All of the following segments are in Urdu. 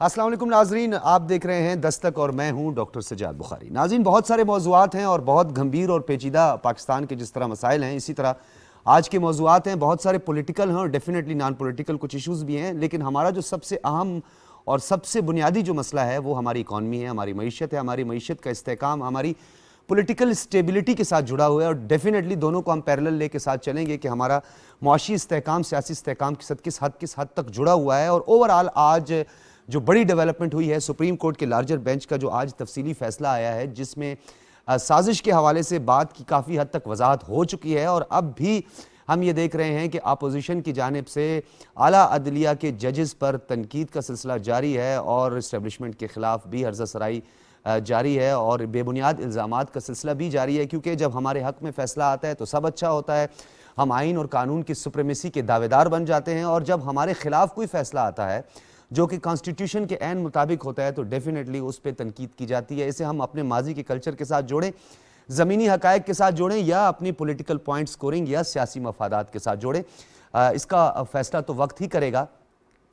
السلام علیکم ناظرین، آپ دیکھ رہے ہیں دستک اور میں ہوں ڈاکٹر سجاد بخاری۔ ناظرین، بہت سارے موضوعات ہیں اور بہت گھمبیر اور پیچیدہ پاکستان کے جس طرح مسائل ہیں، اسی طرح آج کے موضوعات ہیں، بہت سارے پولیٹیکل ہیں اور ڈیفینیٹلی نان پولیٹیکل کچھ ایشوز بھی ہیں، لیکن ہمارا جو سب سے اہم اور سب سے بنیادی جو مسئلہ ہے وہ ہماری اکانومی ہے، ہماری معیشت ہے، ہماری معیشت کا استحکام ہماری پولیٹیکل اسٹیبلٹی کے ساتھ جڑا ہوا ہے، اور ڈیفینیٹلی دونوں کو ہم پیرلل لے کے ساتھ چلیں گے کہ ہمارا معاشی استحکام سیاسی استحکام کے ساتھ کس حد تک جڑا ہوا ہے۔ اور اوورآل آج جو بڑی ڈیولپمنٹ ہوئی ہے سپریم کورٹ کے لارجر بینچ کا جو آج تفصیلی فیصلہ آیا ہے، جس میں سازش کے حوالے سے بات کی کافی حد تک وضاحت ہو چکی ہے، اور اب بھی ہم یہ دیکھ رہے ہیں کہ اپوزیشن کی جانب سے اعلیٰ عدلیہ کے ججز پر تنقید کا سلسلہ جاری ہے، اور اسٹیبلشمنٹ کے خلاف بھی ہرزہ سرائی جاری ہے، اور بے بنیاد الزامات کا سلسلہ بھی جاری ہے، کیونکہ جب ہمارے حق میں فیصلہ آتا ہے تو سب اچھا ہوتا ہے، ہم آئین اور قانون کی سپریمیسی کے دعوے دار بن جاتے ہیں، اور جب ہمارے خلاف کوئی فیصلہ آتا ہے جو کہ کانسٹیٹیوشن کے عین مطابق ہوتا ہے تو ڈیفینیٹلی اس پہ تنقید کی جاتی ہے۔ اسے ہم اپنے ماضی کے کلچر کے ساتھ جوڑیں، زمینی حقائق کے ساتھ جوڑیں، یا اپنی پولیٹیکل پوائنٹ سکورنگ یا سیاسی مفادات کے ساتھ جوڑیں، اس کا فیصلہ تو وقت ہی کرے گا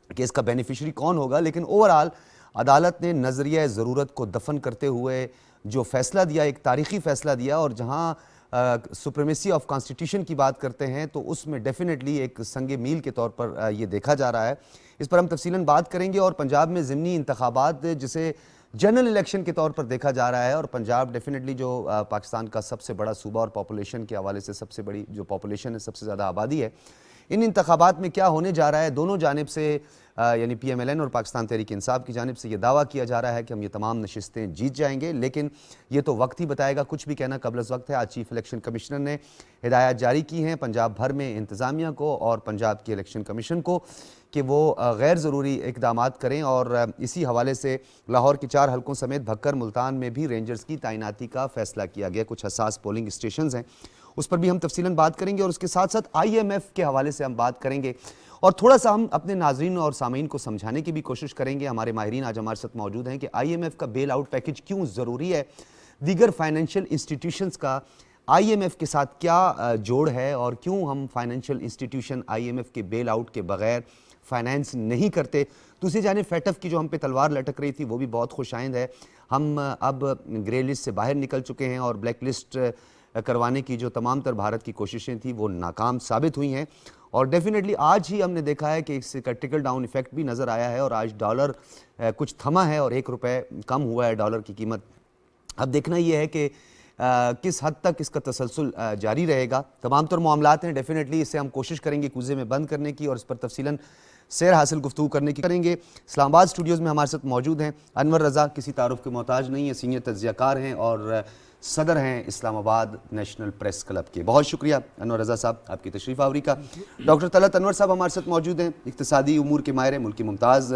کہ اس کا بینیفیشری کون ہوگا، لیکن اوورآل عدالت نے نظریہ ضرورت کو دفن کرتے ہوئے جو فیصلہ دیا، ایک تاریخی فیصلہ دیا، اور جہاں سپریمیسی آف کانسٹیٹیوشن کی بات کرتے ہیں تو اس میں ڈیفینیٹلی ایک سنگ میل کے طور پر یہ دیکھا جا رہا ہے۔ اس پر ہم تفصیلاً بات کریں گے، اور پنجاب میں ضمنی انتخابات جسے جنرل الیکشن کے طور پر دیکھا جا رہا ہے، اور پنجاب ڈیفینیٹلی جو پاکستان کا سب سے بڑا صوبہ اور پاپولیشن کے حوالے سے سب سے بڑی جو پاپولیشن ہے، سب سے زیادہ آبادی ہے، ان انتخابات میں کیا ہونے جا رہا ہے؟ دونوں جانب سے یعنی پی ایم ایل این اور پاکستان تحریک انصاف کی جانب سے یہ دعویٰ کیا جا رہا ہے کہ ہم یہ تمام نشستیں جیت جائیں گے، لیکن یہ تو وقت ہی بتائے گا، کچھ بھی کہنا قبل از وقت ہے۔ آج چیف الیکشن کمشنر نے ہدایات جاری کی ہیں پنجاب بھر میں انتظامیہ کو اور پنجاب کی الیکشن کمیشن کو کہ وہ غیر ضروری اقدامات کریں، اور اسی حوالے سے لاہور کے 4 حلقوں سمیت بھکر ملتان میں بھی رینجرز کی تعیناتی کا فیصلہ کیا گیا۔ کچھ حساس پولنگ اسٹیشنز ہیں، اس پر بھی ہم تفصیلاً بات کریں گے، اور اس کے ساتھ ساتھ آئی ایم ایف کے حوالے سے ہم بات کریں گے، اور تھوڑا سا ہم اپنے ناظرین اور سامعین کو سمجھانے کی بھی کوشش کریں گے۔ ہمارے ماہرین آج ہمارے ساتھ موجود ہیں کہ آئی ایم ایف کا بیل آؤٹ پیکج کیوں ضروری ہے، دیگر فائنینشیل انسٹیٹیوشنز کا آئی ایم ایف کے ساتھ کیا جوڑ ہے، اور کیوں ہم financial institution I M F کے بیل آؤٹ کے بغیر فائنینس نہیں کرتے۔ دوسری جانب فیٹف کی جو ہم پہ تلوار لٹک رہی تھی وہ بھی بہت خوش آئند ہے، ہم اب گرے لسٹ سے باہر نکل چکے ہیں، اور بلیک لسٹ کروانے کی جو تمام تر بھارت کی کوششیں تھیں وہ ناکام ثابت ہوئی ہیں، اور ڈیفینیٹلی آج ہی ہم نے دیکھا ہے کہ اس کا ٹرکل ڈاؤن ایفیکٹ بھی نظر آیا ہے، اور آج ڈالر کچھ تھما ہے اور 1 روپے کم ہوا ہے ڈالر کی قیمت۔ اب دیکھنا یہ ہے کہ کس حد تک اس کا تسلسل جاری رہے گا۔ تمام تر معاملات ہیں، ڈیفینیٹلی اسے ہم کوشش کریں گے کوزے میں بند کرنے کی، اور اس پر تفصیلاً سیر حاصل گفتگو کرنے کی کریں گے۔ اسلام آباد اسٹوڈیوز میں ہمارے ساتھ موجود ہیں انور رضا، کسی تعارف کے محتاج نہیں ہیں، سینئر تجزیہ کار ہیں اور صدر ہیں اسلام آباد نیشنل پریس کلب کے۔ بہت شکریہ انور رضا صاحب آپ کی تشریف آوری کا۔ ڈاکٹر طلعت انور صاحب ہمارے ساتھ موجود ہیں، اقتصادی امور کے ماہر ہیں، ملکی ممتاز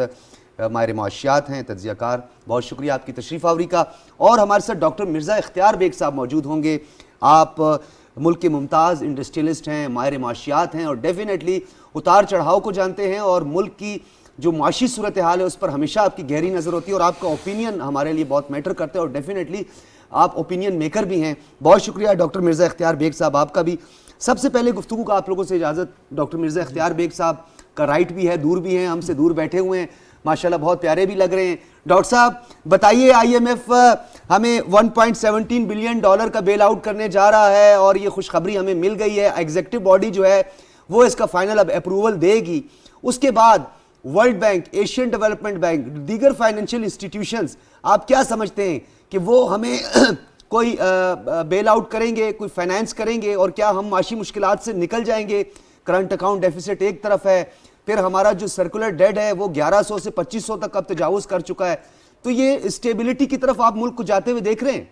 ماہر معاشیات ہیں، تجزیہ کار، بہت شکریہ آپ کی تشریف آوری کا۔ اور ہمارے ساتھ ڈاکٹر مرزا اختیار بیگ صاحب موجود ہوں گے، آپ ملک کے ممتاز انڈسٹریلسٹ ہیں، ماہر معاشیات ہیں، اور ڈیفینیٹلی اتار چڑھاؤ کو جانتے ہیں، اور ملک کی جو معاشی صورتحال ہے اس پر ہمیشہ آپ کی گہری نظر ہوتی ہے، اور آپ کا اوپینین ہمارے لیے بہت میٹر کرتا ہے، اور ڈیفینیٹلی آپ اوپینین میکر بھی ہیں۔ بہت شکریہ ڈاکٹر مرزا اختیار بیگ صاحب آپ کا بھی۔ سب سے پہلے گفتگو کا آپ لوگوں سے اجازت، ڈاکٹر مرزا اختیار بیگ صاحب کا رائٹ بھی ہے، دور بھی ہیں، ہم سے دور بیٹھے ہوئے ہیں، ماشاءاللہ بہت پیارے بھی لگ رہے ہیں۔ ڈاکٹر صاحب بتائیے، آئی ایم ایف ہمیں 1.17 بلین ڈالر کا بیل آؤٹ کرنے جا رہا ہے، اور یہ خوشخبری ہمیں مل گئی ہے، ایگزیکٹو باڈی جو ہے وہ اس کا فائنل اب اپروول دے گی۔ اس کے بعد world bank, Asian development bank, دیگر فائنینشیل انسٹیٹیوشنز آپ کیا سمجھتے ہیں کہ وہ ہمیں کوئی بیل آؤٹ کریں گے، کوئی فائنینس کریں گے، اور کیا ہم معاشی مشکلات سے نکل جائیں گے؟ کرنٹ اکاؤنٹ ڈیفیسٹ ایک طرف ہے، پھر ہمارا جو سرکولر ڈیڈ ہے وہ 1100 سے 2500 تک اب تجاوز کر چکا ہے، تو یہ اسٹیبلٹی کی طرف آپ ملک کو جاتے ہوئے دیکھ رہے ہیں؟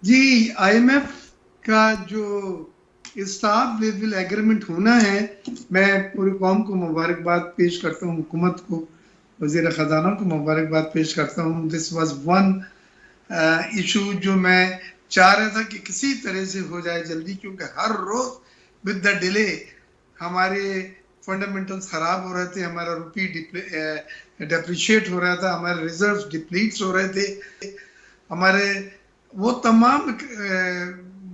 جی، آئی ایم ایف کا جو اسٹاف لیول ایگریمنٹ ہونا ہے، میں پوری قوم کو مبارکباد پیش کرتا ہوں، حکومت کو، وزیر خزانہ کو مبارکباد پیش کرتا ہوں۔ دس واز ون ایشو جو میں چاہ رہا تھا کہ کسی طرح سے ہو جائے جلدی، کیونکہ ہر روز ود دا ڈیلے ہمارے فنڈامنٹلز خراب ہو رہے تھے، ہمارا روپی ڈیپریشیٹ ہو رہا تھا، ہمارے ریزروز ڈپلیٹس ہو رہے تھے، ہمارے وہ تمام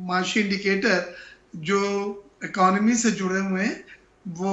معاشی انڈیکیٹر جو اکانومی سے جڑے ہوئے ہیں وہ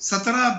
$17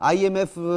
IMF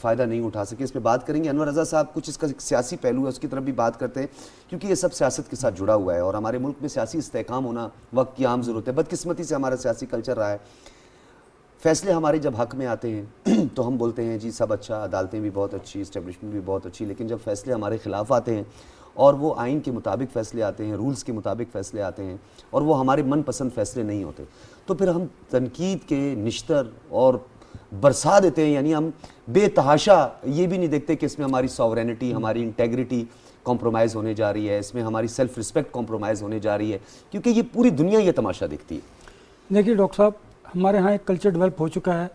فائدہ نہیں اٹھا سکے. اس پہ بات کریں گے. انور رضا صاحب, کچھ اس کا سیاسی پہلو ہے, اس کی طرف بھی بات کرتے ہیں, کیونکہ یہ سب سیاست کے ساتھ جڑا ہوا ہے اور ہمارے ملک میں سیاسی استحکام ہونا وقت کی عام ضرورت ہے. بدقسمتی سے ہمارا سیاسی کلچر رہا ہے, فیصلے ہمارے جب حق میں آتے ہیں تو ہم بولتے ہیں جی سب اچھا, عدالتیں بھی بہت اچھی, اسٹیبلشمنٹ بھی بہت اچھی, لیکن جب فیصلے ہمارے خلاف آتے ہیں اور وہ آئین کے مطابق فیصلے آتے ہیں, رولز کے مطابق فیصلے آتے ہیں اور وہ ہمارے من پسند فیصلے نہیں ہوتے, تو پھر ہم تنقید کے نشتر اور برسا دیتے ہیں. یعنی ہم بے تحاشا یہ بھی نہیں دیکھتے کہ اس میں ہماری ساورینٹی, ہماری انٹیگریٹی کمپرومائز ہونے جا رہی ہے, اس میں ہماری سیلف رسپیکٹ کمپرومائز ہونے جا رہی ہے, کیونکہ یہ پوری دنیا یہ تماشا دیکھتی ہے. دیکھیے ڈاکٹر صاحب, ہمارے ہاں ایک کلچر ڈیولپ ہو چکا ہے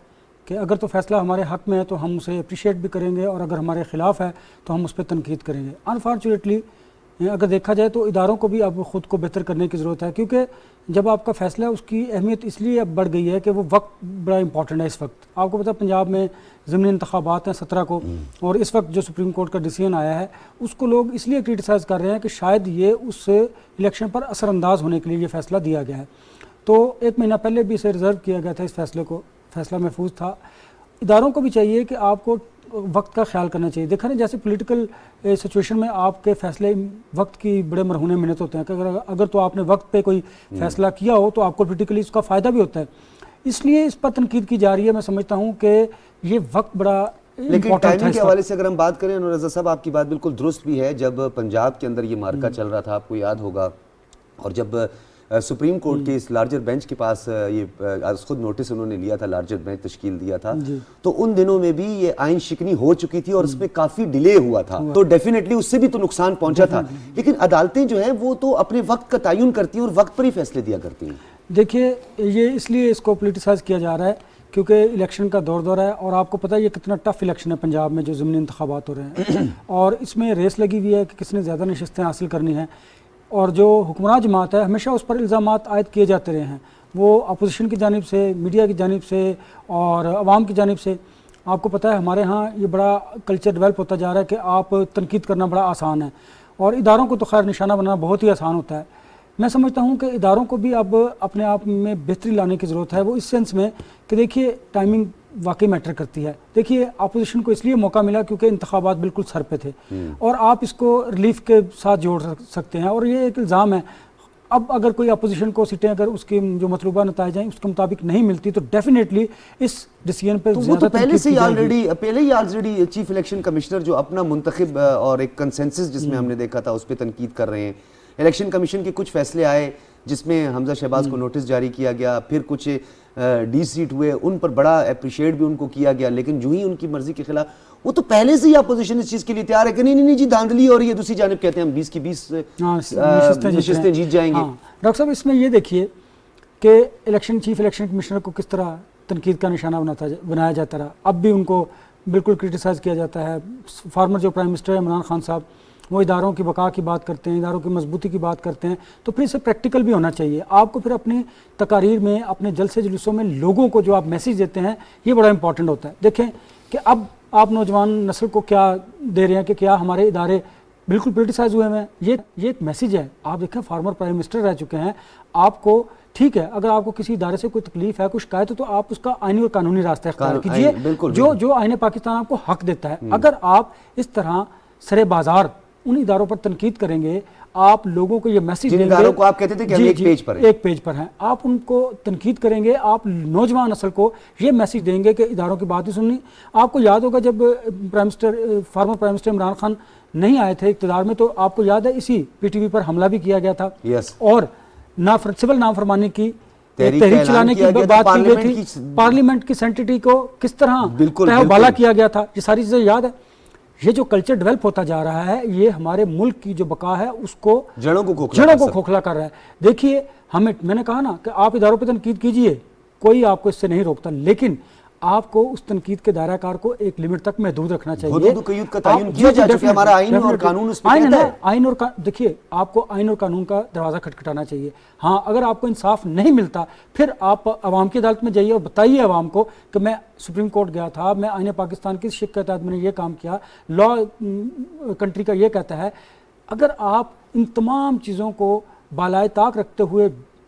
کہ اگر تو فیصلہ ہمارے حق میں ہے تو ہم اسے اپریشیٹ بھی کریں گے, اور اگر ہمارے خلاف ہے تو ہم اس پہ تنقید کریں گے. انفارچونیٹلی اگر دیکھا جائے تو اداروں کو بھی اب خود کو بہتر کرنے کی ضرورت ہے, کیونکہ جب آپ کا فیصلہ ہے اس کی اہمیت اس لیے اب بڑھ گئی ہے کہ وہ وقت بڑا امپورٹنٹ ہے. اس وقت آپ کو پتہ ہے پنجاب میں ضمنی انتخابات ہیں 17 کو, اور اس وقت جو سپریم کورٹ کا ڈیسیژن آیا ہے اس کو لوگ اس لیے کرٹیسائز کر رہے ہیں کہ شاید یہ اس الیکشن پر اثر انداز ہونے کے لیے یہ فیصلہ دیا گیا ہے. تو 1 مہینہ پہلے بھی اسے ریزرو کیا گیا تھا اس فیصلے کو, فیصلہ محفوظ تھا. اداروں کو بھی چاہیے کہ آپ کو وقت کا خیال کرنا چاہیے. دیکھا نا جیسے پولیٹیکل سچویشن میں آپ کے فیصلے وقت کی بڑے مرہون منت ہوتے ہیں کہ اگر تو آپ نے وقت پہ کوئی فیصلہ کیا ہو تو آپ کو پولیٹیکلی اس کا فائدہ بھی ہوتا ہے. اس لیے اس پر تنقید کی جا رہی ہے. میں سمجھتا ہوں کہ یہ وقت بڑا لیکن ٹائمنگ کے حوالے سے اگر ہم بات کریں, انور رضا صاحب آپ کی بات بالکل درست بھی ہے. جب پنجاب کے اندر یہ مارکا چل رہا تھا, آپ کو یاد ہوگا, اور جب سپریم کورٹ کے اس لارجر بینچ کے پاس یہ خود نوٹس انہوں نے لیا تھا, لارجر بینچ تشکیل دیا تھا, تو ان دنوں میں بھی یہ آئین شکنی ہو چکی تھی اور اس میں کافی ڈیلے ہوا تھا, تو ڈیفینیٹلی اس سے بھی تو نقصان پہنچا تھا. لیکن عدالتیں جو ہیں وہ تو اپنے وقت کا تعین کرتی ہیں اور وقت پر ہی فیصلے دیا کرتی ہیں. دیکھیے یہ اس لیے اس کو پولیٹیسائز کیا جا رہا ہے کیونکہ الیکشن کا دور ہے, اور آپ کو پتہ ہے یہ کتنا ٹف الیکشن ہے پنجاب میں جو ضمنی انتخابات ہو رہے ہیں, اور اس میں ریس لگی ہوئی ہے کہ کس نے زیادہ نشستیں حاصل کرنی ہیں. اور جو حکمراں جماعت ہے ہمیشہ اس پر الزامات عائد کیے جاتے رہے ہیں, وہ اپوزیشن کی جانب سے, میڈیا کی جانب سے اور عوام کی جانب سے. آپ کو پتہ ہے ہمارے ہاں یہ بڑا کلچر ڈیولپ ہوتا جا رہا ہے کہ آپ تنقید کرنا بڑا آسان ہے, اور اداروں کو تو خیر نشانہ بنانا بہت ہی آسان ہوتا ہے. میں سمجھتا ہوں کہ اداروں کو بھی اب اپنے آپ میں بہتری لانے کی ضرورت ہے, وہ اس سینس میں کہ دیکھیے ٹائمنگ واقعی میٹر کرتی ہے. دیکھیے اپوزیشن کو اس لیے موقع ملا کیونکہ انتخابات بالکل سر پہ تھے, اور آپ اس کو ریلیف کے ساتھ جوڑ سکتے ہیں. اور یہ ایک الزام ہے, اب اگر کوئی اپوزیشن کو سیٹیں اگر اس کی جو مطلوبہ نتائج ہیں اس کے مطابق نہیں ملتی تو ڈیفینیٹلی اس ڈیسیژن پہ وہ تو پہلے سے ہی آلریڈی چیف الیکشن کمشنر جو اپنا منتخب اور ایک کنسنسس جس میں ہم نے دیکھا تھا اس پہ تنقید کر رہے ہیں. الیکشن کمیشن کے کچھ فیصلے آئے جس میں حمزہ شہباز کو نوٹس جاری کیا گیا, پھر کچھ ڈی سیٹ ہوئے, ان پر بڑا اپریشیٹ بھی ان کو کیا گیا, لیکن جو ہی ان کی مرضی کے خلاف, وہ تو پہلے سے ہی اپوزیشن اس چیز کے لیے تیار ہے کہ نہیں جی دھاندلی ہو رہی ہے. دوسری جانب کہتے ہیں ہم 20 کی 20 نشستیں جیت جائیں گے. ڈاکٹر صاحب اس میں یہ دیکھیے کہ چیف الیکشن کمشنر کو کس طرح تنقید کا نشانہ بنایا جاتا رہا, اب بھی ان کو بالکل کرٹیسائز کیا جاتا ہے. فارمر جو پرائم منسٹر ہے عمران خان صاحب, وہ اداروں کی بقا کی بات کرتے ہیں, اداروں کی مضبوطی کی بات کرتے ہیں, تو پھر اسے پریکٹیکل بھی ہونا چاہیے. آپ کو پھر اپنی تقاریر میں, اپنے جلسے جلوسوں میں لوگوں کو جو آپ میسیج دیتے ہیں یہ بڑا امپورٹنٹ ہوتا ہے. دیکھیں کہ اب آپ نوجوان نسل کو کیا دے رہے ہیں کہ کیا ہمارے ادارے بالکل پولیٹیسائز ہوئے ہیں. یہ ایک میسیج ہے. آپ دیکھیں فارمر پرائم منسٹر رہ چکے ہیں, آپ کو ٹھیک ہے اگر آپ کو کسی ادارے سے کوئی تکلیف ہے, کوئی شکایت ہے, تو آپ اس کا آئینی اور قانونی راستہ اختیار کیجیے جو آئین پاکستان آپ کو حق دیتا ہے. اگر آپ اس طرح سرے بازار ان اداروں پر تنقید کریں گے, آپ لوگوں کو یہ میسیج دیں گے, اداروں کو آپ کہتے تھے کہ ہم ایک پیج پر ہیں, آپ ان کو تنقید کریں گے, آپ نوجوان نسل کو یہ میسیج دیں گے کہ اداروں کی بات ہی سننی. آپ کو یاد ہوگا جب former prime minister Imran Khan نہیں آئے تھے اقتدار میں, تو آپ کو یاد ہے اسی پی ٹی وی پر حملہ بھی کیا گیا تھا, اور سول نافرمانی کی تحریک چلانے کی بات کی گئی تھی, پارلیمنٹ کی سینٹیٹی کو کس طرح بالا کیا گیا تھا. یہ ساری چیزیں یاد ہے. یہ جو کلچر ڈیولپ ہوتا جا رہا ہے یہ ہمارے ملک کی جو بقا ہے اس کو جڑوں کو کھوکھلا کر رہا ہے. دیکھیے میں نے کہا نا کہ آپ اداروں پہ تنقید کیجئے, کوئی آپ کو اس سے نہیں روکتا, لیکن آپ کو اس تنقید کے دائرہ کار کو ایک لمٹ تک محدود رکھنا چاہیے. دیکھیے آپ کو آئین اور قانون کا دروازہ کھٹکھٹانا چاہیے. ہاں اگر آپ کو انصاف نہیں ملتا پھر آپ عوام کی عدالت میں جائیے اور بتائیے عوام کو کہ میں سپریم کورٹ گیا تھا, میں آئین پاکستان کی شک کے تحت میں نے یہ کام کیا, لا کنٹری کا یہ کہتا ہے. اگر آپ ان تمام چیزوں کو بالائے طاق رکھتے ہوئے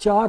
4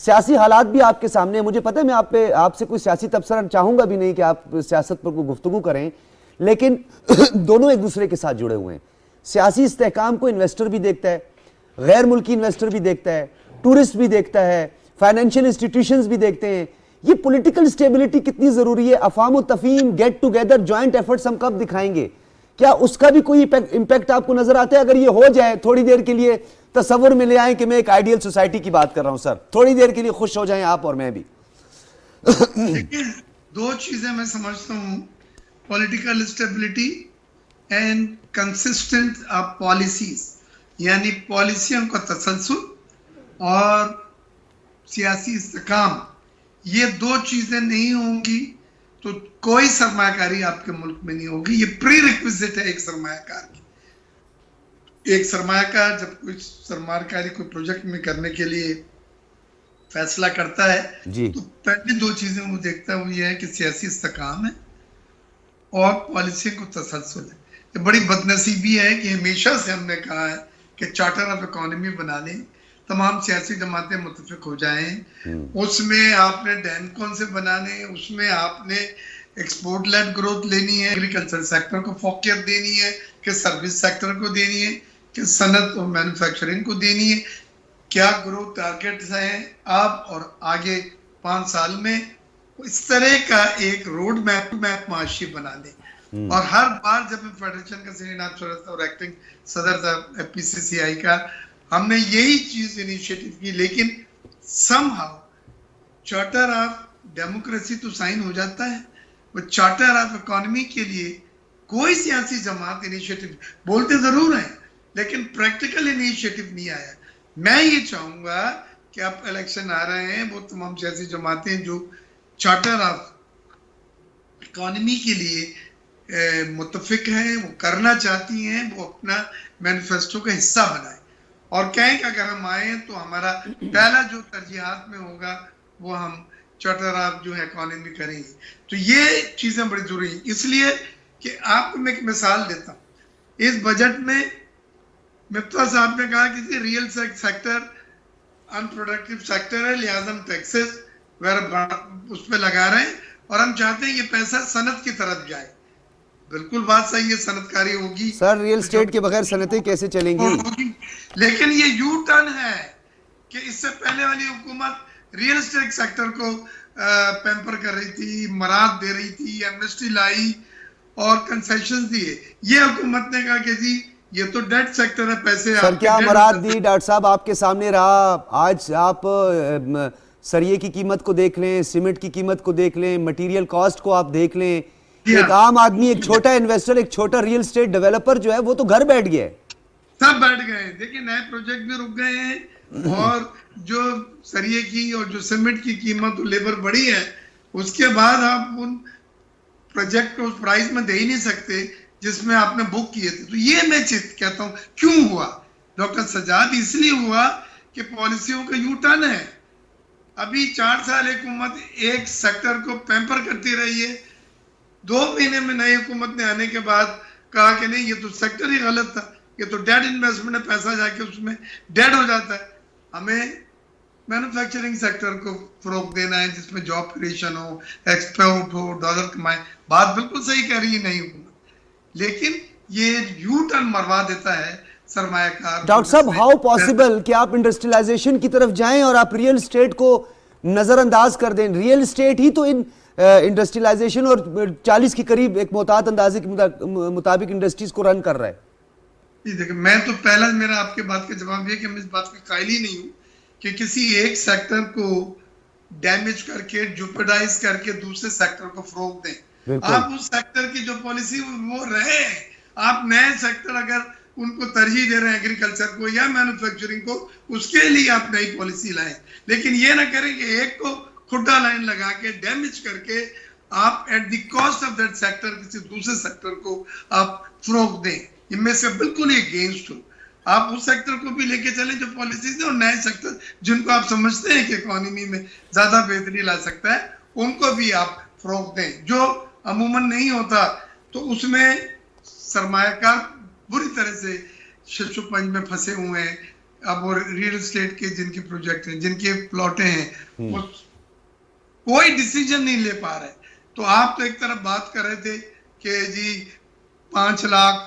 سیاسی حالات بھی آپ کے سامنے ہیں. مجھے پتہ ہے میں آپ سے کوئی سیاسی تبصرہ چاہوں گا بھی نہیں کہ آپ سیاست پر کوئی گفتگو کریں, لیکن دونوں ایک دوسرے کے ساتھ جڑے ہوئے ہیں. سیاسی استحکام کو انویسٹر بھی دیکھتا ہے, غیر ملکی انویسٹر بھی دیکھتا ہے, ٹورسٹ بھی دیکھتا ہے, فائنینشیل انسٹیٹیوشنز بھی دیکھتے ہیں. یہ پولیٹیکل سٹیبلٹی کتنی ضروری ہے, افہام و تفہیم, گیٹ ٹوگیدر, جوائنٹ ایفرٹس ہم کب دکھائیں گے, کیا اس کا بھی کوئی امپیکٹ آپ کو نظر آتا ہے؟ اگر یہ ہو جائے, تھوڑی دیر کے لیے تصور میں لے آئیں کہ میں ایک آئیڈیل سوسائٹی کی بات کر رہا ہوں سر, تھوڑی دیر کے لیے خوش ہو جائیں آپ اور میں بھی. دیکھیں, دو چیزیں میں سمجھتا ہوں, political stability and consistent of policies, یعنی پالیسیوں کا تسلسل اور سیاسی استحکام, یہ دو چیزیں نہیں ہوں گی تو کوئی سرمایہ کاری آپ کے ملک میں نہیں ہوگی. یہ پری ریکویزٹ ہے ایک سرمایہ کار کی. ایک سرمایہ کار جب کوئی سرمایہ کاری کوئی پروجیکٹ میں کرنے کے لیے فیصلہ کرتا ہے جی, تو پہلی دو چیزیں وہ دیکھتا ہے, وہ یہ ہے کہ سیاسی استحکام ہے اور پالیسی کو تسلسل ہے. یہ بڑی بدنصیبی ہے کہ ہمیشہ سے ہم نے کہا ہے کہ چارٹر آف اکانومی بنا لیں, تمام سیاسی جماعتیں متفق ہو جائیں, اس میں آپ نے ڈینکون سے بنانے, اس میں آپ نے ایکسپورٹ لیڈ گروتھ لینی ہے, ایگریکلچر سیکٹر کو فوقیت دینی ہے, کہ سروس سیکٹر کو دینی ہے, کہ صنعت اور مینوفیکچرنگ کو دینی ہے. کیا گروتھ ٹارگیٹس ہیں آپ, اور آگے 5 سال میں اس طرح کا ایک روڈ میپ معاشی بنا لیں. اور ہر بار جب فیڈریشن کا سینئر نائب صدر تھا اور ایکٹنگ صدر تھا FPCCI کا, ہم نے یہی چیز انیشیٹو کی, لیکن some how charter of democracy تو سائن ہو جاتا ہے, وہ چارٹر آف اکانومی کے لیے کوئی سیاسی جماعت انیشیٹو بولتے ضرور ہیں لیکن پریکٹیکل انیشیٹو نہیں آیا. میں یہ چاہوں گا کہ اب الیکشن آ رہے ہیں, وہ تمام سیاسی جماعتیں جو چارٹر آف اکانومی کے لیے متفق ہیں, وہ کرنا چاہتی ہیں, وہ اپنا مینیفیسٹو کا حصہ بنائیں اور کہیں کہ اگر ہم آئیں تو ہمارا پہلا جو ترجیحات میں ہوگا وہ ہم چارٹر آف جو ہے اکانومی کریں گے. تو یہ چیزیں بڑی ضروری ہیں. اس لیے کہ آپ کو میں ایک مثال دیتا ہوں, اس بجٹ میں مفتہ صاحب نے کہا کہ real sector in productive sector ہے, لہٰذا ہم ٹیکسز وغیرہ اس پہ لگا رہے ہیں اور ہم چاہتے ہیں یہ پیسہ صنعت کی طرف جائے. بالکل بات صحیح ہے, صنعت کاری ہوگی سر ریل اسٹیٹ کے بغیر صنعتیں کیسے چلیں گی؟ لیکن یہ یو ٹرن ہے کہ اس سے پہلے والی حکومت ریئل اسٹیٹ سیکٹر کو پیمپر کر رہی تھی, مراد دے رہی تھی, ایمنسٹی لائی اور کنسیشنز دیے. یہ حکومت نے کہا کہ جی یہ تو ڈیٹ سیکٹر ہے, پیسے سر کیا مراد دی ڈاکٹر صاحب آپ کے سامنے رہا. آج آپ سریے کی قیمت کو دیکھ لیں, سیمنٹ کی قیمت کو دیکھ لیں, مٹیریل کاسٹ کو آپ دیکھ لیں. ایک عام آدمی, ایک چھوٹا انویسٹر, ایک چھوٹا ریل اسٹیٹ ڈیولپر جو ہے وہ تو گھر بیٹھ گیا ہے. سب بیٹھ گئے ہیں. دیکھیں نئے پروجیکٹ بھی رک گئے ہیں اور جو سریے کی اور جو سیمنٹ کی قیمت لیبر بڑی ہے, اس کے بعد آپ ان پروجیکٹ کو اس پرائز میں دے ہی نہیں سکتے جس میں آپ نے بک کیے تھے. تو یہ میں کہتا ہوں کیوں ہوا ڈاکٹر سجاد, اس لیے ہوا کہ پالیسیوں کا یو ٹرن ہے. ابھی 4 سال حکومت ایک سیکٹر کو پیمپر کرتی رہی ہے, 2 مہینے میں نئی حکومت نے آنے کے بعد کہا کہ نہیں یہ تو سیکٹر ہی غلط تھا, یہ تو ڈیڈ انویسٹمنٹ ہے, پیسہ جا کے اس میں ڈیڈ ہو جاتا ہے. ہمیں مینوفیکچرنگ سیکٹر کو فروغ دینا ہے جس میں جاب کریشن ہو, ایکسپورٹ ہو, ڈالر کمائے. بات بالکل صحیح کہہ رہی ہے نئی حکومت, لیکن یہ یو ٹرن مروا دیتا ہے سرمایہ کار. ڈاکٹر صاحب ہاؤ پاسبل کہ آپ انڈسٹریلائزیشن کی طرف جائیں اور آپ ریئل اسٹیٹ کو نظر انداز کر دیں؟ ریئل اسٹیٹ ہی تو ان انڈسٹریلائزیشن اور 40 کے قریب ایک محتاط اندازے کے مطابق انڈسٹریز کو رن کر رہا ہے. دیکھیں میں تو پہلا میرا آپ کے بات کا جواب یہ کہ میں اس بات کا قائل ہی نہیں ہوں کہ کسی ایک سیکٹر کو ڈیمیج کر کے, جوپیڈائز کر کے دوسرے سیکٹر کو فروغ دیں. آپ اس سیکٹر کی جو پالیسی وہ رہے, آپ نئے سیکٹر اگر ان کو ترجیح دے رہے ہیں ایگریکلچر کو یا مینوفیکچرنگ کو, اس کے لیے آپ نئی پالیسی لائیں. لیکن یہ نہ کریں کہ ایک کو کھڈا لائن لگا کے ڈیمیج کر کے آپ at the cost of that sector کسی دوسرے سیکٹر کو آپ فروغ دیں. ان میں سے بالکل ہی اگینسٹ ہو. آپ اس سیکٹر کو بھی لے کے چلیں جو پالیسیز ہیں, اور نئے سیکٹر جن کو آپ سمجھتے ہیں کہ اکانومی میں زیادہ بہتری لا سکتا ہے ان کو بھی آپ فروغ دیں. جو عموماً نہیں ہوتا تو اس میں سرمایہ کار بری طرح سے شش و پنج میں پھنسے ہوئے ہیں. اب وہ ریئل اسٹیٹ کے جن کے پروجیکٹ ہیں، جن کے پلاٹیں ہیں، وہ کوئی ڈیسیجن نہیں لے پا رہے. تو آپ تو ایک طرف بات کر رہے تھے کہ جی 5 لاکھ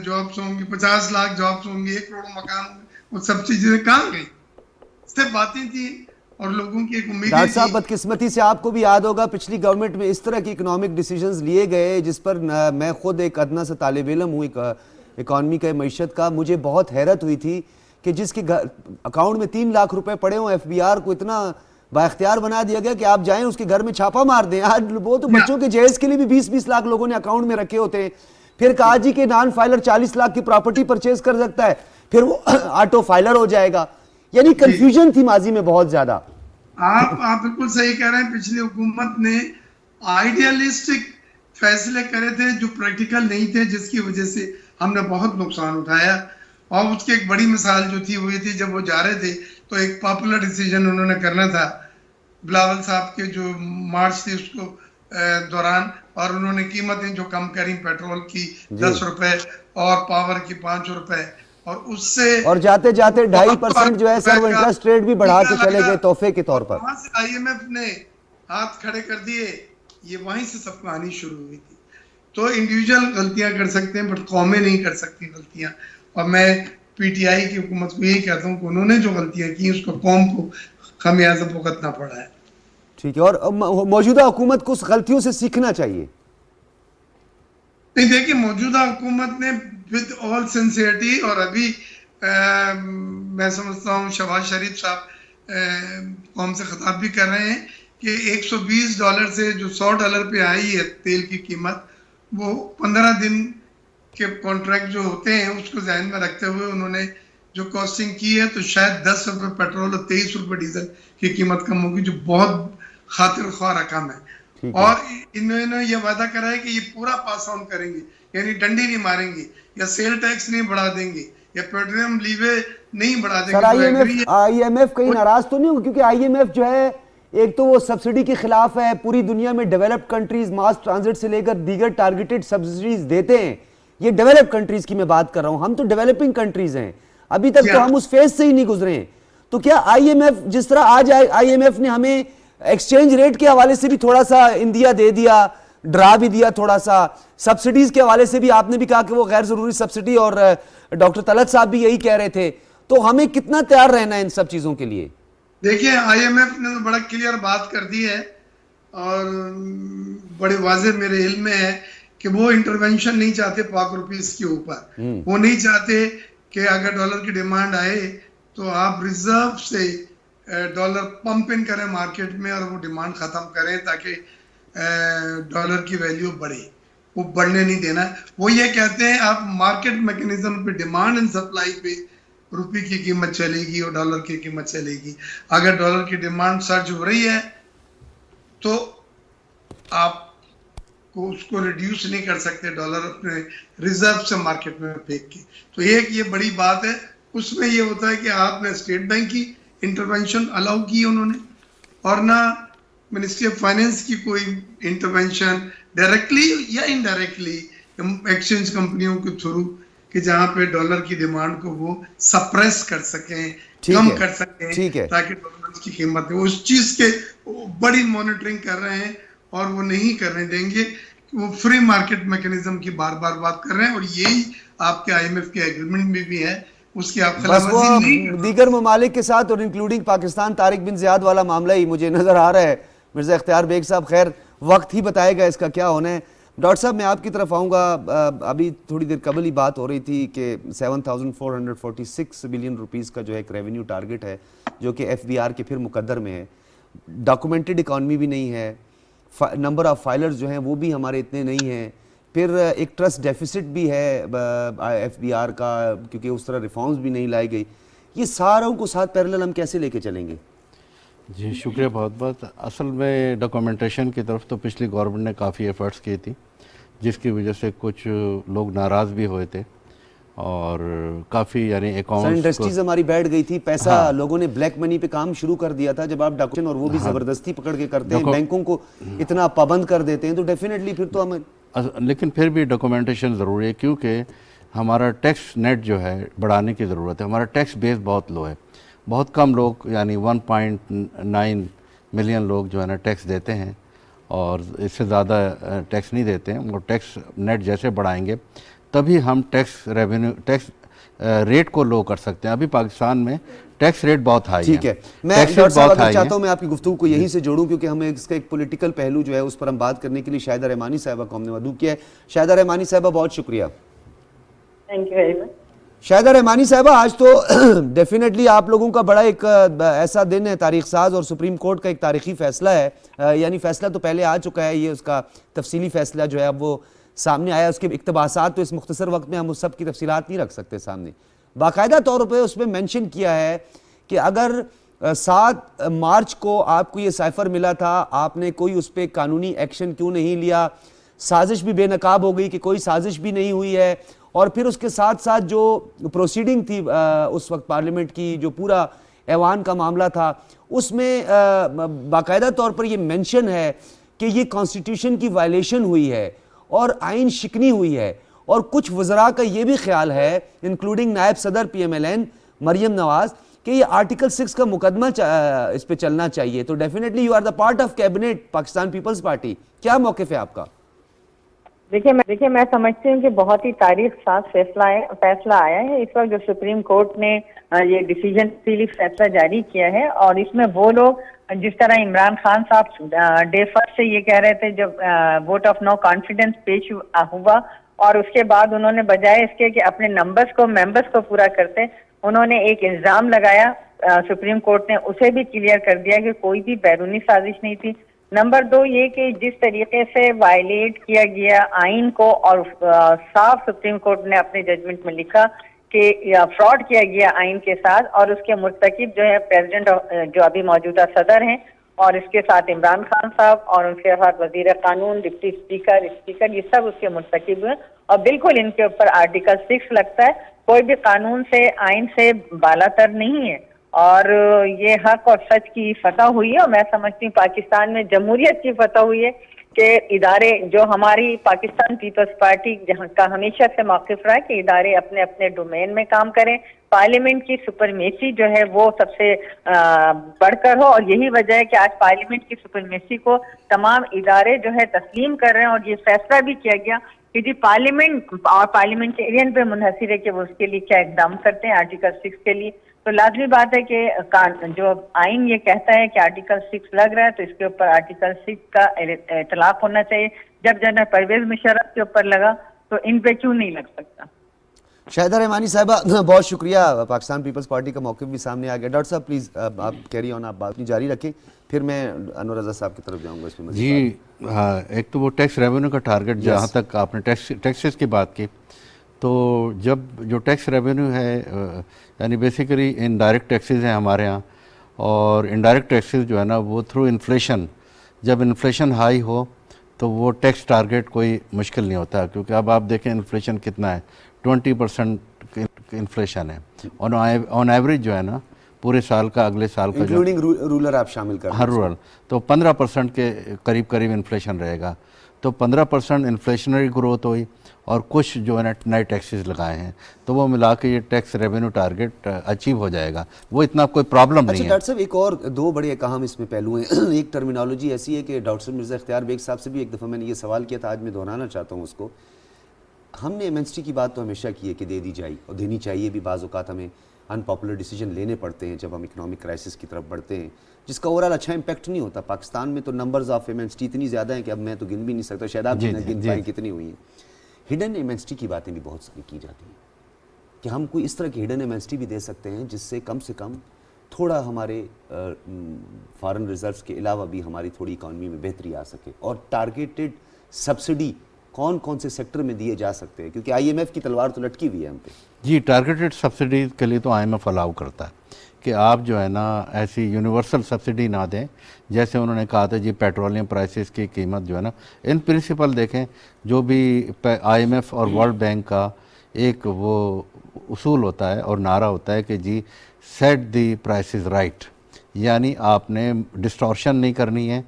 جابس ہوں گی، 50 لاکھ جابس ہوں گی، 1 کروڑ مکان ہوں گے، وہ سب چیزیں کہاں گئی؟ صرف باتیں تھیں اور لوگوں کی ایک امید. ڈاکٹر صاحب بدقسمتی سے آپ کو بھی یاد ہوگا پچھلی گورنمنٹ میں اس طرح کی اکنامک ڈیسیجنز لیے گئے جس پر میں خود ایک ادنا سے طالب علم ہوں اکانومی کا معیشت کا، مجھے بہت حیرت ہوئی تھی کہ جس کے اکاؤنٹ میں 3 لاکھ روپے پڑے ہوں، ایف بی آر کو اتنا با اختیار بنا دیا گیا کہ آپ جائیں اس کے گھر میں چھاپا مار دیں. آج وہ تو بچوں کے جہیز کے لیے بھی 20-20 لاکھ لوگوں نے اکاؤنٹ میں رکھے ہوتے ہیں. پھر کہا جی کہ نان فائلر 40 لاکھ کی پراپرٹی پرچیز کر سکتا ہے، پھر وہ آٹو فائلر ہو جائے گا. یعنی کنفیوژن تھی ماضی میں بہت زیادہ. آپ بالکل صحیح کہہ رہے ہیں. پچھلی حکومت نے آئیڈیالسٹک فیصلے کرے تھے جو پریکٹیکل نہیں تھے، جس کی وجہ سے ہم نے بہت نقصان اٹھایا. اور اس کی ایک بڑی مثال جو تھی وہ یہ تھی، جب وہ جا رہے تھے تو ایک پاپولر ڈیسیجن انہوں نے کرنا تھا بلاول صاحب کے جو مارچ تھی اس کو دوران، اور انہوں نے قیمتیں جو کم کریں پیٹرول کی 10 روپے اور پاور کی 5 روپے، اور اس سے اور جاتے جاتے 2.5% جو ہے سر وہ انٹرسٹ ریٹ بھی بڑھا کے چلے گئے تحفے کے طور پر. وہاں سے آئی ایم ایف نے ہاتھ کھڑے کر دیے. یہ وہیں سے سب کہانی شروع ہوئی تھی. تو انڈیویجول غلطیاں کر سکتے ہیں بٹ قومیں نہیں کر سکتی غلطیاں. اور میں پی ٹی آئی کی حکومت کو یہی کہتا ہوں کہ انہوں نے جو غلطیاں کی اس کو قوم کو خمیازہ بھگتنا پڑا ہے. ٹھیک ہے. اور موجودہ حکومت کو اس غلطیوں سے سیکھنا چاہیے. نہیں دیکھیں، موجودہ حکومت نے ود آل سنسیئرٹی، اور ابھی میں سمجھتا ہوں شہباز شریف صاحب قوم سے خطاب بھی کر رہے ہیں کہ $120 سے جو $100 پہ آئی ہے تیل کی قیمت، وہ 15 دن کے کانٹریکٹ جو ہوتے ہیں اس کو ذہن میں رکھتے ہوئے انہوں نے جو کاسٹنگ کی ہے تو شاید 10 روپے پیٹرول اور 23 روپے ڈیزل کی قیمت کم ہوگی، جو بہت خاطر خواہ رقم ہے. اور انہوں نے یہ وعدہ کرا ہے کہ یہ پورا پاس آن کریں گے، یعنی ڈنڈی نہیں ماریں گے، یا سیل ٹیکس نہیں بڑھا دیں گے، یا پیٹرولیم لیوے نہیں بڑھا دیں گے. آئی ایم ایف کہیں ناراض تو نہیں ہوگا؟ کیونکہ آئی ایم ایف جو ہے ایک تو وہ سبسڈی کے خلاف ہے، پوری دنیا میں ڈیولپڈ کنٹریز ماس ٹرانزٹ سے لے کر دیگر ٹارگیٹڈ سبسڈیز دیتے ہیں. یہ ڈیولپڈ کنٹریز کی میں بات کر رہا ہوں، ہم تو ڈیولپنگ کنٹریز ہیں، ابھی تک تو ہم اس فیز سے ہی نہیں گزرے ہیں. تو کیا آئی ایم ایف جس طرح آج آئی ایم ایف نے ہمیں ایکسچینج ریٹ کے حوالے سے بھی تھوڑا سا اندیا دے دیا، ڈرا بھی دیا تھوڑا سا، سبسڈیز کے حوالے سے بھی آپ نے بھی کہا کہ وہ غیر ضروری سبسڈی، اور ڈاکٹر طلعت صاحب بھی یہی کہہ رہے تھے. تو ہمیں کتنا تیار رہنا ہے ان سب چیزوں کے لیے؟ دیکھیں، آئی ایم ایف نے بڑا کلیئر بات کر دی ہے، اور بڑے واضح میرے علم میں ہے کہ وہ انٹرونشن نہیں چاہتے پاک روپیز کے اوپر. وہ نہیں چاہتے کہ اگر ڈالر کی ڈیمانڈ آئے تو آپ ریزرو سے ڈالر پمپ ان کریں مارکیٹ میں اور وہ ڈیمانڈ ختم کریں تاکہ ڈالر کی ویلیو بڑھے. وہ بڑھنے نہیں دینا. وہ یہ کہتے ہیں آپ مارکیٹ میکنزم پہ، ڈیمانڈ اینڈ سپلائی پہ روپے کی قیمت چلے گی اور ڈالر کی قیمت چلے گی. اگر ڈالر کی ڈیمانڈ سرج ہو رہی ہے تو آپ کو اس کو ریڈیوس نہیں کر سکتے ڈالر اپنے ریزرو سے مارکیٹ میں پھینک کے. تو ایک یہ بڑی بات ہے. اس میں یہ ہوتا ہے کہ آپ نے اسٹیٹ بینک کی انٹرونشن الاؤ کی انہوں نے، اور نہ منسٹری آف فائنینس کی کوئی انٹرونشن ڈائریکٹلی یا انڈائریکٹلی ایکسچینج کمپنیوں کے تھرو، کہ جہاں پہ ڈالر کی ڈیمانڈ کو وہ سپریس کر سکیں، کم کر سکیں تاکہ ڈالر کی قیمت اس چیز کے بڑی مانیٹرنگ کر رہے ہیں، اور وہ نہیں کرنے دیں گے. وہ فری مارکیٹ میکنزم کی بار بار بات کر رہے ہیں، اور یہی آپ کے آئی ایم ایف کے ایگریمنٹ میں بھی ہے. اس کی آپ بس وہ دیگر ممالک کے ساتھ اور انکلوڈنگ پاکستان طارق بن زیاد والا معاملہ ہی مجھے نظر آ رہا ہے. مرزا اختیار بیگ صاحب خیر وقت ہی بتائے گا اس کا کیا ہونا ہے. ڈاکٹر صاحب میں آپ کی طرف آؤں گا. ابھی تھوڑی دیر قبل ہی بات ہو رہی تھی کہ 7,446 بلین روپیز کا جو ایک ریونیو ٹارگٹ ہے جو کہ ایف بی آر کے پھر مقدر میں ہے. ڈاکومنٹڈ اکانومی بھی نہیں ہے، نمبر آف فائلرز جو ہیں وہ بھی ہمارے اتنے نہیں ہیں، پھر ایک ٹرسٹ ڈیفیسٹ بھی ہے ایف بی آر کا کیونکہ اس طرح ریفارمز بھی نہیں لائی گئی. یہ ساروں کو ساتھ پیرلل ہم کیسے لے کے چلیں گے؟ جی شکریہ بہت بہت. اصل میں ڈاکومنٹیشن کی طرف تو پچھلی گورنمنٹ نے کافی ایفرٹس کی تھی، جس کی وجہ سے کچھ لوگ ناراض بھی ہوئے تھے، اور کافی یعنی اکاؤنٹس انڈسٹریز ہماری بیٹھ گئی تھی، پیسہ لوگوں نے بلیک منی پہ کام شروع کر دیا تھا. جب آپ ڈاکومنٹیشن اور وہ بھی زبردستی پکڑ کے کرتے ہیں، بینکوں کو اتنا پابند کر دیتے ہیں، تو ڈیفینیٹلی پھر تو ہمیں، لیکن پھر بھی ڈاکومنٹیشن ضروری ہے، کیونکہ ہمارا ٹیکس نیٹ جو ہے بڑھانے کی ضرورت ہے. ہمارا ٹیکس بیس بہت لو ہے, بہت کم لوگ یعنی 1.9 ملین لوگ جو ہے نا ٹیکس دیتے ہیں اور اس سے زیادہ ٹیکس نہیں دیتے ہیں. وہ ٹیکس نیٹ جیسے بڑھائیں گے تبھی ہم ٹیکس ریٹ کو لو کر سکتے ہیں. ابھی پاکستان میں ٹیکس ریٹ بہت ہائی ہے. ٹھیک ہے, میں ڈاکٹر صاحب اگر چاہتا ہوں میں آپ کی گفتگو کو یہیں سے جوڑوں, کیونکہ ہمیں اس کا ایک پولیٹیکل پہلو جو ہے اس پر ہم بات کرنے کے لیے شاہدہ رحمانی صاحبہ کو ہم نے مدعو کیا ہے. شاہدہ رحمانی صاحبہ بہت شکریہ. Thank you very much. Shahida Rahmani صاحبہ, آج تو ڈیفینیٹلی آپ لوگوں کا بڑا ایک ایسا دن ہے تاریخ ساز, اور سپریم کورٹ کا ایک تاریخی فیصلہ ہے. یعنی فیصلہ تو پہلے آ چکا ہے, یہ اس کا تفصیلی فیصلہ جو ہے اب وہ سامنے آیا. اس کے اقتباسات تو اس مختصر وقت میں ہم اس سب کی تفصیلات نہیں رکھ سکتے سامنے. باقاعدہ طور پہ اس میں مینشن کیا ہے کہ اگر 7 مارچ کو آپ کو یہ سائفر ملا تھا, آپ نے کوئی اس پہ قانونی ایکشن کیوں نہیں لیا؟ سازش بھی بے نقاب ہو گئی کہ کوئی سازش بھی نہیں ہوئی ہے. اور پھر اس کے ساتھ ساتھ جو پروسیڈنگ تھی اس وقت پارلیمنٹ کی, جو پورا ایوان کا معاملہ تھا, اس میں باقاعدہ طور پر یہ مینشن ہے کہ یہ کانسٹیٹیوشن کی وائلیشن ہوئی ہے اور آئین شکنی ہوئی ہے. اور کچھ وزراء کا یہ بھی خیال ہے, انکلوڈنگ نائب صدر پی M L N Maryam Nawaz, کہ یہ آرٹیکل 6 کا مقدمہ اس پہ چلنا چاہیے. تو definitely you are the part of cabinet Pakistan peoples party, کیا موقف ہے آپ کا؟ دیکھیے میں سمجھتی ہوں کہ بہت ہی تاریخ ساز فیصلہ آیا ہے اس وقت جو سپریم کورٹ نے یہ ڈیسیجن فیصلہ جاری کیا ہے. اور اس میں وہ لوگ جس طرح عمران خان صاحب ڈے فرسٹ سے یہ کہہ رہے تھے جب ووٹ آف نو کانفیڈنس پیش ہوا, اور اس کے بعد انہوں نے بجائے اس کے کہ اپنے ممبرس کو پورا کرتے, انہوں نے ایک الزام لگایا. سپریم کورٹ نے اسے بھی کلیئر کر دیا کہ کوئی بھی بیرونی سازش نہیں تھی. نمبر 2 یہ کہ جس طریقے سے وائلیٹ کیا گیا آئین کو, اور صاف سپریم کورٹ نے اپنے ججمنٹ میں لکھا کہ فراڈ کیا گیا آئین کے ساتھ, اور اس کے مرتکب جو ہے پریزیڈنٹ جو ابھی موجودہ صدر ہیں, اور اس کے ساتھ عمران خان صاحب, اور ان کے ساتھ وزیر قانون, ڈپٹی اسپیکر, یہ سب اس کے مرتکب ہیں. اور بالکل ان کے اوپر آرٹیکل 6 لگتا ہے. کوئی بھی قانون سے, آئین سے بالا تر نہیں ہے. اور یہ حق اور سچ کی فتح ہوئی ہے, اور میں سمجھتی ہوں پاکستان میں جمہوریت کی فتح ہوئی ہے کہ ادارے جو ہماری پاکستان پیپلز پارٹی جہاں کا ہمیشہ سے موقف رہا ہے کہ ادارے اپنے اپنے ڈومین میں کام کریں. پارلیمنٹ کی سپرمیسی جو ہے وہ سب سے بڑھ کر ہو, اور یہی وجہ ہے کہ آج پارلیمنٹ کی سپرمیسی کو تمام ادارے جو ہے تسلیم کر رہے ہیں. اور یہ فیصلہ بھی کیا گیا کہ جی پارلیمنٹ اور پارلیمنٹیرین پہ منحصر ہے کہ وہ اس کے لیے کیا اقدام کرتے ہیں آرٹیکل 6 کے لیے. تو لازمی بات ہے کہ جو آئین یہ کہتا ہے کہ آرٹیکل 6 لگ رہا ہے تو اس کے اوپر آرٹیکل 6 کا اطلاق ہونا چاہیے. جب جنرل پرویز مشرف کے اوپر لگا تو ان پہ کیوں نہیں لگ سکتا؟ شاہدہ رحمانی صاحبہ بہت شکریہ. پاکستان پیپلز پارٹی کا موقف بھی سامنے آ گیا. ڈاکٹر صاحب پلیز آپ کیری آن, آپ بات نہیں جاری رکھیں, پھر میں انور رضا صاحب کی طرف جاؤں گا اس میں. جی ہاں, ایک تو وہ ٹیکس ریونیو کا ٹارگٹ, جہاں تک آپ نے ٹیکسز کی بات کی, تو جب جو ٹیکس ریونیو ہے یعنی بیسیکلی انڈائریکٹ ٹیکسز ہیں ہمارے ہاں, اور انڈائریکٹ ٹیکسز جو ہے نا وہ تھرو انفلیشن, جب انفلیشن ہائی ہو تو وہ ٹیکس ٹارگٹ کوئی مشکل نہیں ہوتا, کیونکہ اب آپ دیکھیں انفلیشن کتنا ہے, 20% انفلیشن ہے آن ایوریج جو ہے نا پورے سال کا, اگلے سال کا انکلوڈنگ رولر آپ شامل کر ہر رول, تو 15% کے قریب انفلیشن رہے گا. تو 15% انفلیشنری گروتھ ہوئی, اور کچھ جو ہے نا نئے ٹیکسز لگائے ہیں, تو وہ ملا کے یہ ٹیکس ریونیو ٹارگٹ اچیو ہو جائے گا. وہ اتنا کوئی پرابلم نہیں ہے. ڈاکٹر صاحب ایک اور 2 بڑے اہم اس میں پہلو ہیں. ایک ٹرمینالوجی ایسی ہے کہ ڈاکٹر مرزا اختیار بیگ صاحب سے بھی ایک دفعہ میں نے یہ سوال کیا تھا, آج میں دہرانا چاہتا ہوں اس کو. ہم نے ایمنسٹی کی بات تو ہمیشہ کی ہے کہ دے دی جائے, اور دینی چاہیے بھی. بعض اوقات ہمیں ان پاپولر ڈیسیجن لینے پڑتے ہیں جب ہم اکنامک کرائسس کی طرف بڑھتے ہیں, جس کا اوورال اچھا امپیکٹ نہیں ہوتا. پاکستان میں تو نمبرز آف ایمنسٹی اتنی زیادہ ہیں کہ اب میں تو گن بھی نہیں سکتا, شاید آپ بھی نہ گن پائیں کتنی ہوئی ہیں. ہڈن ایمنسٹی کی باتیں بھی بہت ساری کی جاتی ہیں کہ ہم کوئی اس طرح کی ہڈن ایمنسٹی بھی دے سکتے ہیں جس سے کم تھوڑا ہمارے فارن ریزروز کے علاوہ بھی ہماری تھوڑی اکانومی میں بہتری آ سکے. اور ٹارگیٹڈ سبسڈی کون سے سیکٹر میں دیے جا سکتے ہیں, کیونکہ آئی ایم ایف کی تلوار تو لٹکی ہوئی ہے ہم پہ. جی, ٹارگیٹڈ سبسڈیز کے لیے تو آئی ایم ایف الاؤ کرتا ہے کہ آپ جو ہے نا ایسی یونیورسل سبسڈی نہ دیں, جیسے انہوں نے کہا تھا جی پیٹرولیم پرائسز کی قیمت جو ہے نا, ان پرنسپل دیکھیں جو بھی آئی ایم ایف اور ورلڈ بینک کا ایک وہ اصول ہوتا ہے اور نعرہ ہوتا ہے کہ جی سیٹ دی پرائسز رائٹ, یعنی آپ نے ڈسٹورشن نہیں کرنی ہے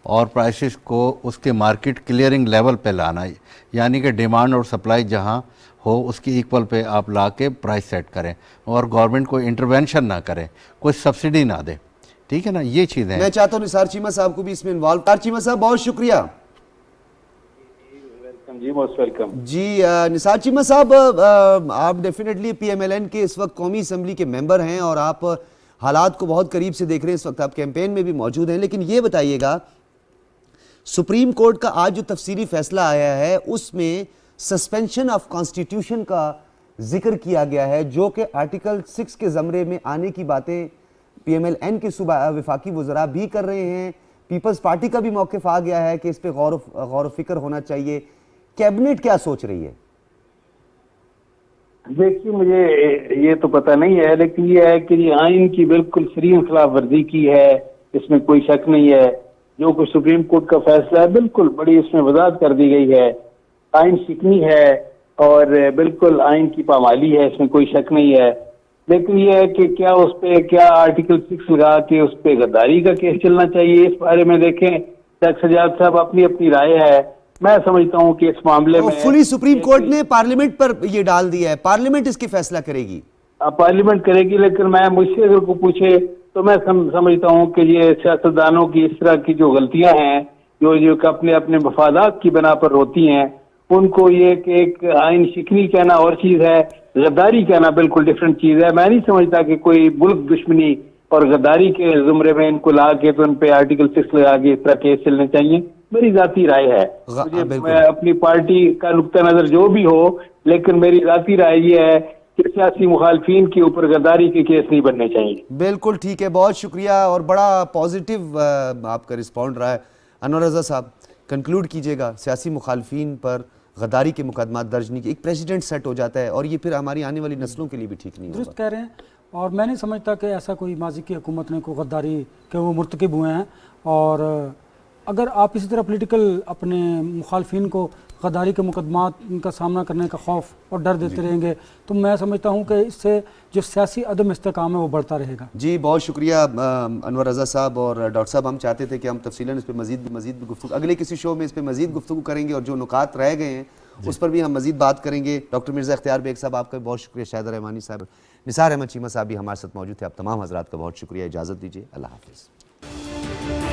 اور پرائسز کو اس کے مارکیٹ کلیئرنگ لیول پہ لانا ہے, یعنی کہ ڈیمانڈ اور سپلائی جہاں ہو اس کی ایکول پہ آپ لا کے پرائس سیٹ کریں اور گورنمنٹ کو انٹرونشن نہ کریں, کوئی سبسڈی نہ دیں, ٹھیک ہے نا, یہ چیزیں میں چاہتا ہوں نثار چیمہ صاحب کو بھی اس میں انوالو. نثار چیمہ صاحب بہت شکریہ. جی موسٹ ویلکم. جی نثار چیمہ صاحب, آپ definitely P M L N کے اس وقت قومی اسمبلی کے ممبر ہیں اور آپ حالات کو بہت قریب سے دیکھ رہے ہیں, اس وقت آپ کیمپین میں بھی موجود ہیں, لیکن یہ بتائیے گا سپریم کورٹ کا آج جو تفصیلی فیصلہ آیا ہے اس میں سسپینشن آف کانسٹیٹیوشن کا ذکر کیا گیا ہے, جو کہ آرٹیکل 6 کے زمرے میں آنے کی باتیں پی ایم ایل این کے وفاقی وزراء بھی کر رہے ہیں. پیپلز پارٹی کا بھی موقف آ گیا ہے کہ اس پہ غور و فکر ہونا چاہیے. کیبنٹ کیا سوچ رہی ہے؟ دیکھیے مجھے یہ تو پتہ نہیں ہے, لیکن یہ ہے کہ یہ آئین کی بالکل سرین خلاف ورزی کی ہے, اس میں کوئی شک نہیں ہے. جو کچھ سپریم کورٹ کا فیصلہ ہے بالکل بڑی اس میں وضاحت کر دی گئی ہے, آئین شکنی ہے اور بالکل آئین کی پامالی ہے, اس میں کوئی شک نہیں ہے. لیکن یہ ہے کہ کیا اس پہ کیا آرٹیکل 6 لگا کے اس پہ غداری کا کیس چلنا چاہیے, اس بارے میں دیکھیں ڈاکٹر سجاد صاحب اپنی اپنی رائے ہے. میں سمجھتا ہوں کہ اس معاملے میں فلی سپریم کورٹ نے پارلیمنٹ پر یہ ڈال دیا ہے, پارلیمنٹ اس کی فیصلہ کرے گی. پارلیمنٹ کرے گی, لیکن میں مجھ سے اگر کو پوچھے تو میں سمجھتا ہوں کہ یہ سیاستدانوں کی اس طرح کی جو غلطیاں ہیں جو اپنے مفادات کی بنا پر ہوتی ہیں, ان کو یہ کہ ایک آئین شکنی کہنا اور چیز ہے, غداری کہنا بالکل ڈفرینٹ چیز ہے. میں نہیں سمجھتا کہ کوئی ملک دشمنی اور غداری کے زمرے میں ان کو لا کے تو ان پہ آرٹیکل 6 لگا کے اس طرح کیس چلنے چاہیے. میری ذاتی رائے ہے, میں اپنی پارٹی کا نقطہ نظر جو بھی ہو, لیکن میری ذاتی رائے یہ ہے کہ سیاسی مخالفین کے اوپر غداری کے کیس نہیں بننے چاہیے. بالکل ٹھیک ہے, بہت شکریہ اور بڑا پازیٹیو آپ کا رسپونڈ رہا ہے. انور رضا صاحب کنکلوڈ کیجئے گا, سیاسی مخالفین پر غداری کے مقدمات درج نہیں, ایک پریسیڈنٹ سیٹ ہو جاتا ہے اور یہ پھر ہماری آنے والی نسلوں کے لیے بھی ٹھیک نہیں ہوگا. درست کہہ رہے ہیں, اور میں نہیں سمجھتا کہ ایسا کوئی ماضی کی حکومت نے کوئی غداری کہ وہ مرتکب ہوئے ہیں. اور اگر آپ اسی طرح پولیٹیکل اپنے مخالفین کو غداری کے مقدمات کا سامنا کرنے کا خوف اور ڈر دیتے رہیں گے تو میں سمجھتا ہوں کہ اس سے جو سیاسی عدم استحکام ہے وہ بڑھتا رہے گا. جی بہت شکریہ انور رضا صاحب. اور ڈاکٹر صاحب ہم چاہتے تھے کہ ہم تفصیلاً اس پہ مزید گفتگو اگلے کسی شو میں اس پہ مزید گفتگو کریں گے, اور جو نکات رہ گئے ہیں اس پر بھی ہم مزید بات کریں گے. ڈاکٹر مرزا اختیار بیگ صاحب آپ کا بہت شکریہ, شاہدہ رحمانی صاحب, نثار احمد چیمہ صاحب بھی ہمارے ساتھ موجود تھے. آپ تمام حضرات کا بہت شکریہ. اجازت دیجیے, اللہ حافظ.